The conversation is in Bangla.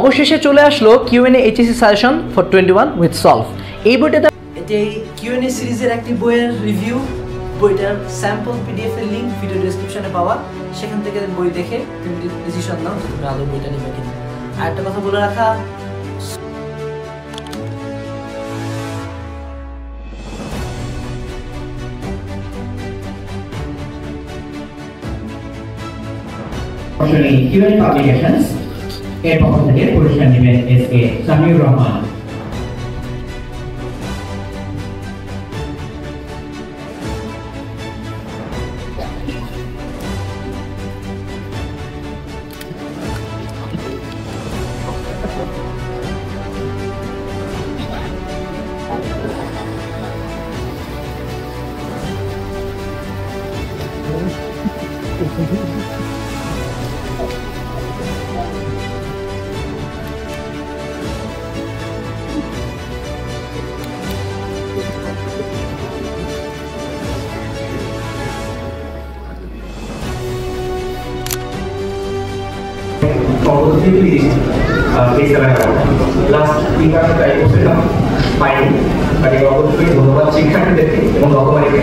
অবশেষে চলে আসলো QnA HSC suggestion for 21 with solve. এই বইটাতে এটি কিউএনএ সিরিজের একটি বইয়ের রিভিউ। বইটার স্যাম্পল পিডিএফ এর লিংক ভিডিও ডেসক্রিপশনে পাওয়া, সেখান থেকে বই দেখে তুমি ডিসিশন নাও যে তুমি আদৌ বইটা নিবে কিনা। আর একটা কথা বলে রাখা, কিউএন পাবলিকেশনস এর পক্ষ থেকে পুরস্কার নেবেন এসকে সামিউর রহমান। লাস্ট 3 মাস ট্রাই করছিলাম, পাইনি। বাট এই অবশ্যই ধন্যবাদ শিক্ষার্থীদেরকে এবং রকমারিকে।